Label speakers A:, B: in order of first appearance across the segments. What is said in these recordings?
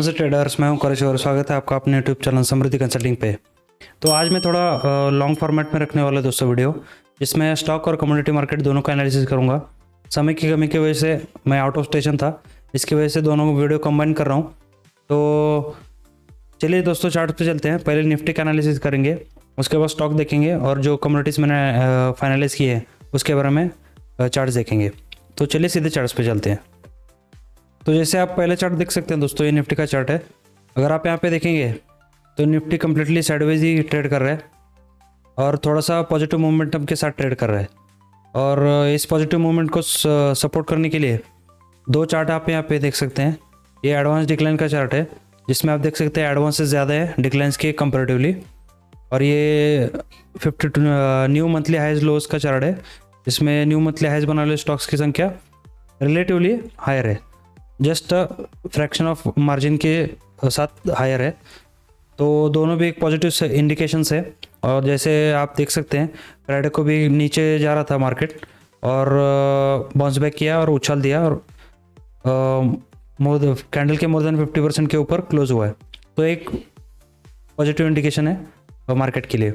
A: नमस्ते ट्रेडर्स, मैं हूं करिश और स्वागत है आपका अपने यूट्यूब चैनल समृद्धि कंसल्टिंग पे। तो आज मैं थोड़ा लॉन्ग फॉर्मेट में रखने वाला दोस्तों वीडियो, जिसमें स्टॉक और कमोडिटी मार्केट दोनों का एनालिसिस करूंगा। समय की कमी की वजह से मैं आउट ऑफ स्टेशन था, इसकी वजह से दोनों वीडियो कंबाइन कर रहा हूँ। तो चलिए दोस्तों चार्ट पे चलते हैं। पहले निफ्टी का एनालिसिस करेंगे, उसके बाद स्टॉक देखेंगे और जो कमोडिटीज़ मैंने फाइनलाइज किए हैं उसके बारे में चार्ट देखेंगे। तो चलिए सीधे चार्ट्स पे चलते हैं। तो जैसे आप पहले चार्ट देख सकते हैं दोस्तों, ये निफ्टी का चार्ट है। अगर आप यहाँ पे देखेंगे तो निफ्टी कम्प्लीटली साइडवेज ही ट्रेड कर रहा है और थोड़ा सा पॉजिटिव मोमेंटम के साथ ट्रेड कर रहा है। और इस पॉजिटिव मूवमेंट को सपोर्ट करने के लिए दो चार्ट आप यहाँ पे देख सकते हैं। ये एडवांस डिक्लाइन का चार्ट है, जिसमें आप देख सकते हैं एडवांस से ज़्यादा है डिक्लाइंस के कंपेरेटिवली। और ये 52 न्यू मंथली हाइज लोज का चार्ट है, जिसमें न्यू मंथली हाइज बनाने वाले स्टॉक्स की संख्या रिलेटिवली हायर है, जस्ट फ्रैक्शन ऑफ मार्जिन के साथ हायर है। तो दोनों भी एक पॉजिटिव इंडिकेशंस है। और जैसे आप देख सकते हैं फ्राइडे को भी नीचे जा रहा था मार्केट और बाउंस बैक किया और उछाल दिया और कैंडल के मोर देन 50% के ऊपर क्लोज हुआ है। तो एक पॉजिटिव इंडिकेशन है मार्केट के लिए।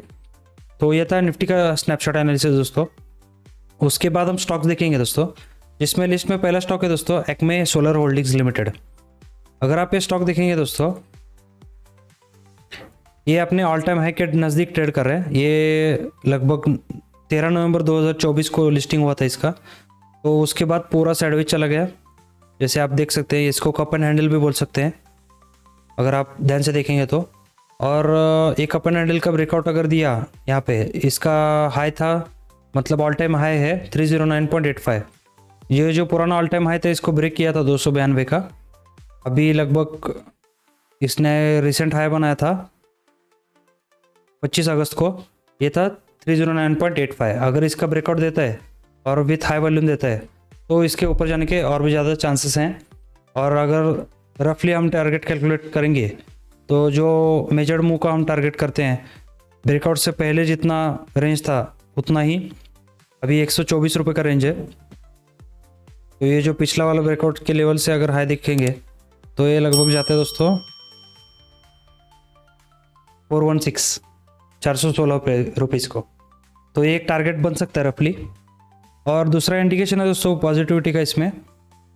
A: तो ये था निफ्टी का स्नैपशॉट एनालिसिस दोस्तों। उसके बाद हम स्टॉक्स देखेंगे दोस्तों, जिसमें लिस्ट में पहला स्टॉक है दोस्तों एक्मे सोलर होल्डिंग्स लिमिटेड। अगर आप ये स्टॉक देखेंगे दोस्तों, ये अपने ऑल टाइम हाई के नज़दीक ट्रेड कर रहे हैं। ये लगभग 13 नवंबर 2024 को लिस्टिंग हुआ था इसका। तो उसके बाद पूरा साइडवेज चला गया, जैसे आप देख सकते हैं। इसको कप एंड हैंडल भी बोल सकते हैं अगर आप ध्यान से देखेंगे तो। और एक कप एंड हैंडल का ब्रेकआउट अगर दिया यहाँ पे, इसका हाई था, मतलब ऑल टाइम हाई है 309.85। ये जो पुराना ऑल टाइम हाई था इसको ब्रेक किया था 292 का। अभी लगभग इसने रिसेंट हाई बनाया था 25 अगस्त को, ये था 309.85। अगर इसका ब्रेकआउट देता है और विथ हाई वॉल्यूम देता है तो इसके ऊपर जाने के और भी ज़्यादा चांसेस हैं। और अगर रफली हम टारगेट कैलकुलेट करेंगे तो जो मेजर्ड मूव का हम टारगेट करते हैं, ब्रेकआउट से पहले जितना रेंज था उतना ही अभी 124 रुपये का रेंज है। तो ये जो पिछला वाला ब्रेकआउट के लेवल से अगर हाई देखेंगे तो ये लगभग जाता है दोस्तों 416 रुपीज़ को। तो ये एक टारगेट बन सकता है रफली। और दूसरा इंडिकेशन है दोस्तों पॉजिटिविटी का इसमें।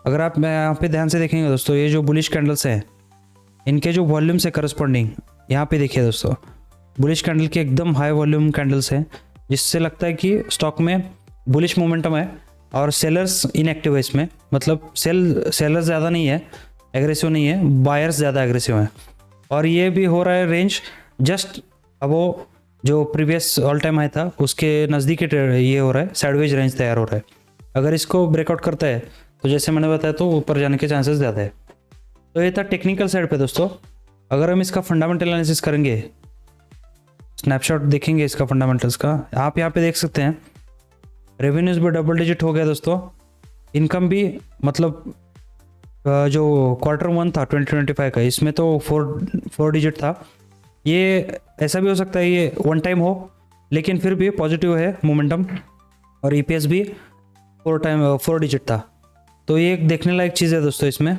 A: अगर आप यहाँ पे ध्यान से देखेंगे दोस्तों, ये जो बुलिश कैंडल्स हैं इनके जो वॉल्यूम से करस्पॉन्डिंग यहाँ पे देखिए दोस्तों, बुलिश कैंडल के एकदम हाई वॉल्यूम कैंडल्स हैं, जिससे लगता है कि स्टॉक में बुलिश मोमेंटम है और सेलर्स इनएक्टिव है इसमें। मतलब सेलर्स ज़्यादा नहीं है, एग्रेसिव नहीं है, बायर्स ज़्यादा एग्रेसिव हैं। और ये भी हो रहा है रेंज जस्ट अब वो जो प्रीवियस ऑल टाइम हाई था उसके नज़दीक ये हो रहा है, साइडवेज रेंज तैयार हो रहा है। अगर इसको ब्रेकआउट करता है तो जैसे मैंने बताया तो ऊपर जाने के चांसेस ज़्यादा है। तो ये था टेक्निकल साइड पे दोस्तों। अगर हम इसका फंडामेंटल एनालिसिस करेंगे, स्नैपशॉट देखेंगे इसका फंडामेंटल्स का, आप यहाँ पे देख सकते हैं रेवेन्यूज़ भी डबल डिजिट हो गया दोस्तों। इनकम भी मतलब जो Q1 था 2025 का, इसमें तो 4 डिजिट था। ये ऐसा भी हो सकता है ये वन टाइम हो, लेकिन फिर भी पॉजिटिव है मोमेंटम। और EPS भी 4 डिजिट था। तो ये एक देखने लायक चीज़ है दोस्तों इसमें,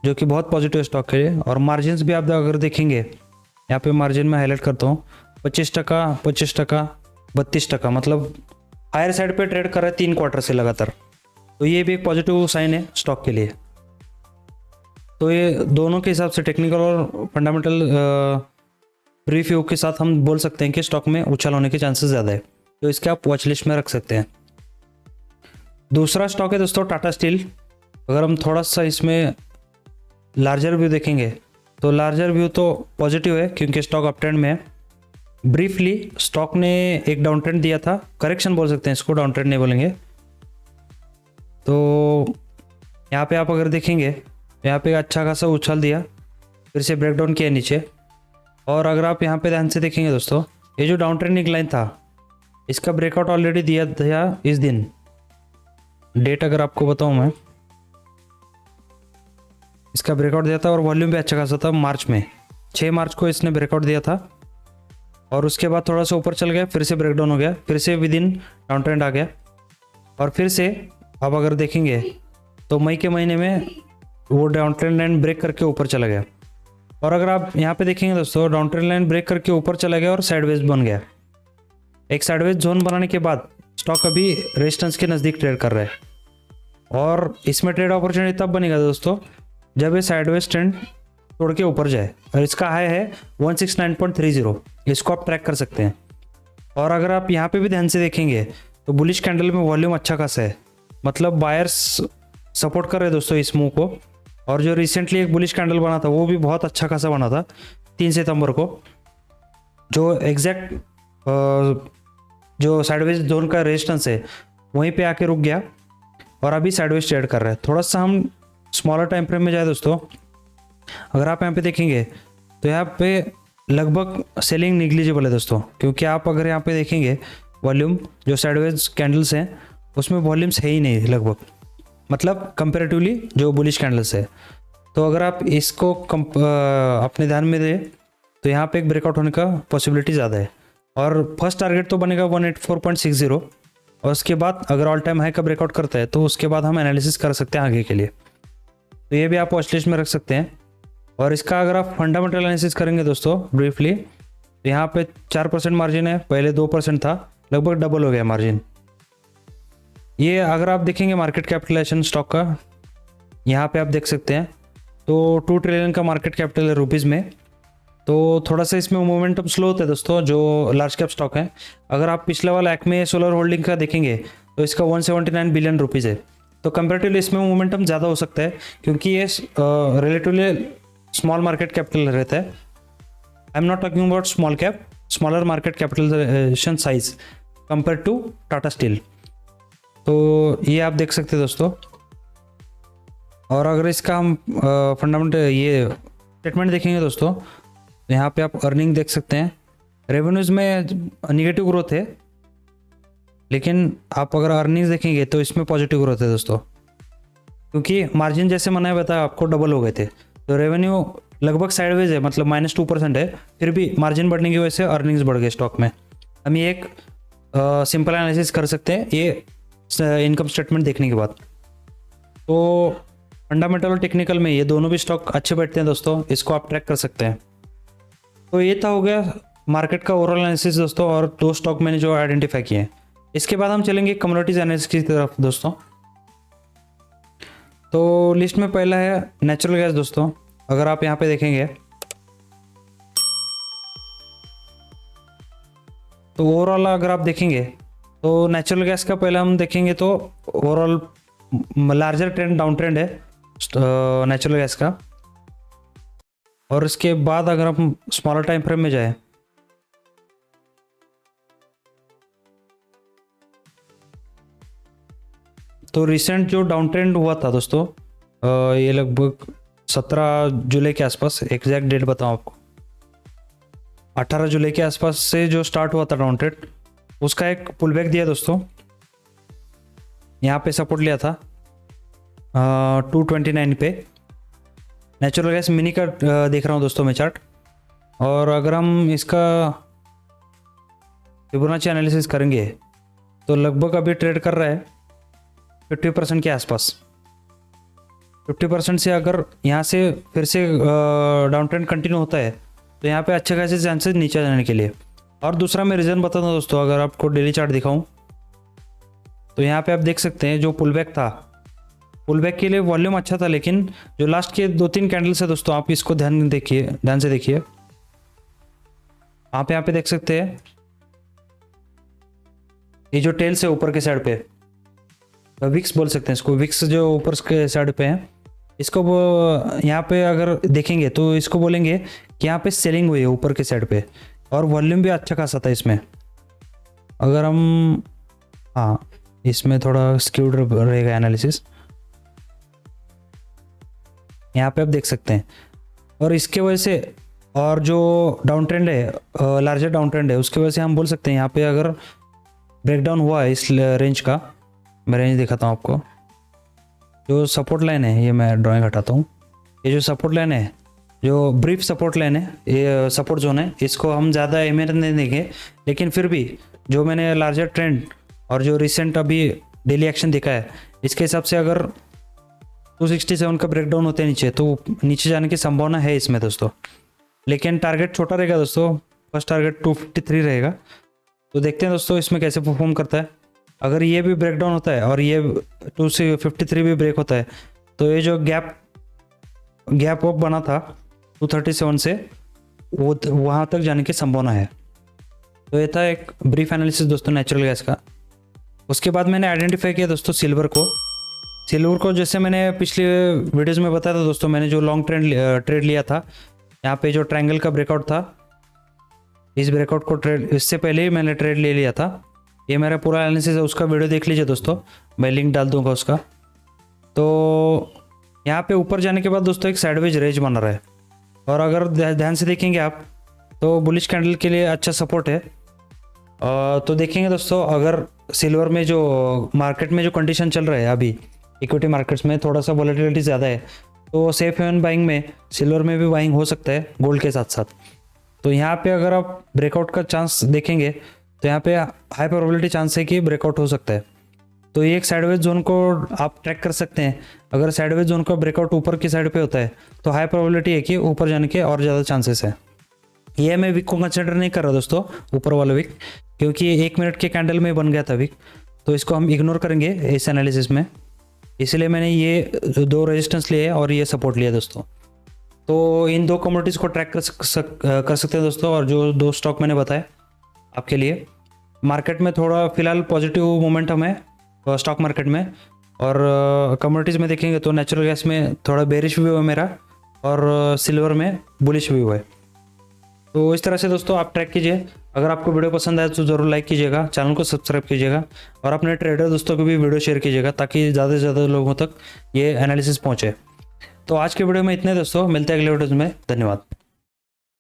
A: जो कि बहुत पॉजिटिव स्टॉक के लिए। और मार्जिन्स भी आप अगर देखेंगे, यहाँ पे मार्जिन में हाईलाइट करता हूँ, 25%, 25%, 32%, मतलब हायर साइड पे ट्रेड कर रहा है 3 क्वार्टर से लगातार। तो ये भी एक पॉजिटिव साइन है स्टॉक के लिए। तो ये दोनों के हिसाब से टेक्निकल और फंडामेंटल रिव्यू के साथ हम बोल सकते हैं कि स्टॉक में उछाल होने के चांसेस ज़्यादा है। तो इसके आप वॉच लिस्ट में रख सकते हैं। दूसरा स्टॉक है दोस्तों टाटा स्टील। अगर हम थोड़ा सा इसमें लार्जर व्यू देखेंगे तो लार्जर व्यू तो पॉजिटिव है, क्योंकि स्टॉक अप ट्रेंड में है। ब्रीफली स्टॉक ने एक डाउन ट्रेंड दिया था, करेक्शन बोल सकते हैं इसको, डाउन ट्रेंड नहीं बोलेंगे। तो यहाँ पे आप अगर देखेंगे, यहाँ पे अच्छा खासा उछाल दिया, फिर से ब्रेकडाउन किया नीचे। और अगर आप यहाँ पे ध्यान से देखेंगे दोस्तों, ये जो डाउन ट्रेंड लाइन था इसका ब्रेकआउट ऑलरेडी दिया था इस दिन। डेट अगर आपको बताऊँ मैं, इसका ब्रेकआउट दिया था और वॉल्यूम भी अच्छा खासा था। मार्च में 6 मार्च को इसने ब्रेकआउट दिया था और उसके बाद थोड़ा सा ऊपर चल गया, फिर से ब्रेकडाउन हो गया, फिर से विद इन डाउन ट्रेंड आ गया। और फिर से अब अगर देखेंगे तो मई के महीने में वो डाउन ट्रेंड लाइन ब्रेक करके ऊपर चला गया। और अगर आप यहाँ पे देखेंगे दोस्तों, डाउन ट्रेंड लाइन ब्रेक करके ऊपर चला गया और साइडवेज बन गया। एक साइडवेज जोन बनाने के बाद स्टॉक अभी रेजिस्टेंस के नज़दीक ट्रेड कर रहा है। और इसमें ट्रेड अपॉर्चुनिटी तब बनेगा दोस्तों जब ये साइडवेज ट्रेंड तोड़ के ऊपर जाए। और इसका हाई है 169.30, इसको आप ट्रैक कर सकते हैं। और अगर आप यहाँ पे भी ध्यान से देखेंगे तो बुलिश कैंडल में वॉल्यूम अच्छा खासा है, मतलब बायर्स सपोर्ट कर रहे हैं दोस्तों इस मूव को। और जो रिसेंटली एक बुलिश कैंडल बना था वो भी बहुत अच्छा खासा बना था 3 सितंबर को, जो एग्जैक्ट जो साइडवेज जोन का रेजिस्टेंस है वहीं पे आके रुक गया और अभी साइडवेज ट्रेड कर रहा है। थोड़ा सा हम स्मॉलर टाइम फ्रेम में जाए दोस्तों, अगर आप यहाँ पे देखेंगे तो यहाँ पे लगभग सेलिंग निग्लिजिबल है दोस्तों, क्योंकि आप अगर यहाँ पे देखेंगे वॉल्यूम जो साइडवेज कैंडल्स हैं उसमें वॉल्यूम्स है ही नहीं लगभग, मतलब कंपेरेटिवली जो बुलिश कैंडल्स है। तो अगर आप इसको अपने ध्यान में दें तो यहाँ पे एक ब्रेकआउट होने का पॉसिबिलिटी ज़्यादा है। और फर्स्ट टारगेट तो बनेगा 184.60, और उसके बाद अगर ऑल टाइम हाई का ब्रेकआउट करता है तो उसके बाद हम एनालिसिस कर सकते हैं आगे के लिए। तो ये भी आप वॉच लिस्ट में रख सकते हैं। और इसका अगर आप फंडामेंटल एनालिसिस करेंगे दोस्तों ब्रीफली, तो यहाँ पे 4% मार्जिन है, पहले 2% था, लगभग डबल हो गया मार्जिन। ये अगर आप देखेंगे मार्केट कैपिटलाइजेशन स्टॉक का, यहाँ पे आप देख सकते हैं तो 2 ट्रिलियन का मार्केट कैपिटल है रुपीज़ में। तो थोड़ा सा इसमें मोमेंटम स्लो होता है दोस्तों जो लार्ज कैप स्टॉक है। अगर आप पिछला वाला एक्मे सोलर होल्डिंग का देखेंगे तो इसका 179 बिलियन रुपीज़ है। तो कंपेरेटिवली इसमें मोमेंटम ज़्यादा हो सकता है क्योंकि ये रिलेटिवली स्मॉल मार्केट कैपिटल रहता है। I am not talking about small cap, smaller market capitalization size compare to Tata steel. तो ये आप देख सकते हैं दोस्तों। और अगर इसका हम फंडामेंटल ये स्टेटमेंट देखेंगे दोस्तों, तो यहाँ पे आप अर्निंग देख सकते हैं। रेवेन्यूज में निगेटिव ग्रोथ है, लेकिन आप अगर अर्निंग्स देखेंगे तो इसमें पॉजिटिव ग्रोथ है दोस्तों, क्योंकि मार्जिन जैसे मैंने बताया आपको डबल हो गए थे। तो रेवेन्यू लगभग साइडवेज है, मतलब -2% है, फिर भी मार्जिन बढ़ने की वजह से अर्निंग्स बढ़ गए स्टॉक में। हम ये एक सिंपल एनालिसिस कर सकते हैं ये इनकम स्टेटमेंट देखने के बाद। तो फंडामेंटल और टेक्निकल में ये दोनों भी स्टॉक अच्छे बैठते हैं दोस्तों, इसको आप ट्रैक कर सकते हैं। तो ये था हो गया मार्केट का ओवरऑल एनालिसिस दोस्तों, और 2 स्टॉक मैंने जो आइडेंटिफाई किए हैं। इसके बाद हम चलेंगे कमोडिटीज एनालिसिस की तरफ दोस्तों। तो लिस्ट में पहला है नेचुरल गैस दोस्तों। अगर आप यहाँ पे देखेंगे तो ओवरऑल अगर आप देखेंगे तो नेचुरल गैस का पहले हम देखेंगे तो overall larger trend down trend है नेचुरल गैस का। और इसके बाद अगर हम स्मॉलर टाइम फ्रेम में जाए तो रिसेंट जो डाउन ट्रेंड हुआ था दोस्तों, ये लगभग 17 जुलाई के आसपास, एग्जैक्ट डेट बताऊं आपको, 18 जुलाई के आसपास से जो स्टार्ट हुआ था डाउन ट्रेंड, उसका एक पुल बैक दिया दोस्तों। यहाँ पे सपोर्ट लिया था 229 पे। नेचुरल गैस मिनी का देख रहा हूँ दोस्तों मैं चार्ट। और अगर हम इसका फिबोनाची एनालिसिस करेंगे तो लगभग अभी ट्रेड कर रहा है 50% के आसपास। 50% से अगर यहाँ से फिर से डाउन ट्रेंड कंटिन्यू होता है तो यहाँ पे अच्छे खासे चांसेस नीचे जाने के लिए। और दूसरा मैं रीज़न बताता हूँ दोस्तों, अगर आपको डेली चार्ट दिखाऊँ तो यहाँ पे आप देख सकते हैं जो पुल बैक था, पुल बैक के लिए वॉल्यूम अच्छा था, लेकिन जो लास्ट के 2-3 कैंडल्स है दोस्तों, आप इसको ध्यान से देखिए। आप यहाँ पे देख सकते हैं ये जो टेल्स है ऊपर के साइड पे, विक्स बोल सकते हैं इसको, विक्स जो ऊपर के साइड पे है, इसको वो यहाँ पे अगर देखेंगे तो इसको बोलेंगे कि यहाँ पे सेलिंग हुई है ऊपर के साइड पे, और वॉल्यूम भी अच्छा खासा था इसमें। अगर हम हाँ इसमें थोड़ा स्क्यूड रहेगा एनालिसिस, यहाँ पे आप देख सकते हैं। और इसके वजह से और जो डाउन ट्रेंड है लार्जर डाउन ट्रेंड है, उसकी वजह से हम बोल सकते हैं यहाँ पे अगर ब्रेकडाउन हुआ है इस रेंज का, मैं रेंज दिखाता हूँ आपको। जो सपोर्ट लाइन है, ये मैं ड्राइंग हटाता हूँ, ये जो सपोर्ट लाइन है, जो ब्रीफ सपोर्ट लाइन है, ये सपोर्ट जोन है, इसको हम ज़्यादा अहमियत नहीं देंगे, लेकिन फिर भी जो मैंने लार्जर ट्रेंड और जो रिसेंट अभी डेली एक्शन देखा है, इसके हिसाब से अगर 267 का ब्रेकडाउन होते हैं नीचे, तो नीचे जाने की संभावना है इसमें दोस्तों, लेकिन टारगेट छोटा रहेगा दोस्तों। फर्स्ट टारगेट 253 रहेगा। तो देखते हैं दोस्तों इसमें कैसे परफॉर्म करता है। अगर ये भी ब्रेकडाउन होता है और ये 253 भी ब्रेक होता है, तो ये जो गैप अप बना था 237 से, वो वहाँ तक जाने की संभावना है। तो ये था एक ब्रीफ एनालिसिस दोस्तों नेचुरल गैस का। उसके बाद मैंने आइडेंटिफाई किया दोस्तों सिल्वर को। जैसे मैंने पिछले वीडियोस में बताया था दोस्तों, मैंने जो लॉन्ग ट्रेड लिया था, यहाँ पे जो ट्रायंगल का ब्रेकआउट था, इस ब्रेकआउट को इससे पहले ही मैंने ट्रेड ले लिया था। ये मेरा पूरा एनालिसिस है, उसका वीडियो देख लीजिए दोस्तों, मैं लिंक डाल दूंगा उसका। तो यहाँ पे ऊपर जाने के बाद दोस्तों एक साइडवेज रेंज बन रहा है, और अगर ध्यान से देखेंगे आप तो बुलिश कैंडल के लिए अच्छा सपोर्ट है। तो देखेंगे दोस्तों, अगर सिल्वर में जो मार्केट में जो कंडीशन चल रहा है अभी, इक्विटी मार्केट्स में थोड़ा सा वॉलेटिलिटी ज़्यादा है, तो सेफ हेवन बाइंग में सिल्वर में भी बाइंग हो सकता है गोल्ड के साथ साथ। तो यहाँ पे अगर आप ब्रेकआउट का चांस देखेंगे तो यहाँ पे हाई प्रोबेबिलिटी चांस है कि ब्रेकआउट हो सकता है। तो ये एक साइडवेज जोन को आप ट्रैक कर सकते हैं। अगर साइडवेज जोन का ब्रेकआउट ऊपर की साइड पे होता है तो हाई प्रोबेबिलिटी है कि ऊपर जाने के और ज़्यादा चांसेस है। ये मैं विक को कंसिडर नहीं कर रहा दोस्तों, ऊपर वाला विक, क्योंकि 1 मिनट के कैंडल में बन गया था विक, तो इसको हम इग्नोर करेंगे इस एनालिसिस में। इसलिए मैंने ये 2 रेजिस्टेंस लिए और ये सपोर्ट लिया दोस्तों। तो इन 2 कमोडिटीज़ को ट्रैक कर सकते हैं दोस्तों। और जो 2 स्टॉक मैंने बताए आपके लिए, मार्केट में थोड़ा फिलहाल पॉजिटिव मोमेंटम है स्टॉक मार्केट में, और कमोडिटीज़ में देखेंगे तो नेचुरल गैस में थोड़ा बेरिश व्यू है मेरा, और सिल्वर में बुलिश व्यू है। तो इस तरह से दोस्तों आप ट्रैक कीजिए। अगर आपको वीडियो पसंद आए तो ज़रूर लाइक कीजिएगा, चैनल को सब्सक्राइब कीजिएगा, और अपने ट्रेडर दोस्तों को भी वीडियो शेयर कीजिएगा, ताकि ज़्यादा से ज़्यादा लोगों तक ये एनालिसिस पहुँचे। तो आज के वीडियो में इतने दोस्तों, मिलते हैं अगले वीडियो में। धन्यवाद।